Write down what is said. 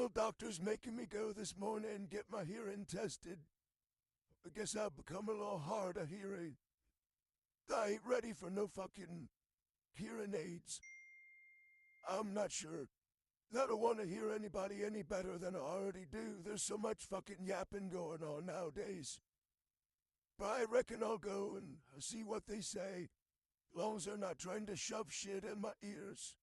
old doctor's making me go this morning and get my hearing tested. I guess I've become a little hard of hearing. I ain't ready for no fucking hearing aids. I'm not sure. I don't want to hear anybody any better than I already do. There's so much fucking yapping going on nowadays. But I reckon I'll go and see what they say, as long as they're not trying to shove shit in my ears.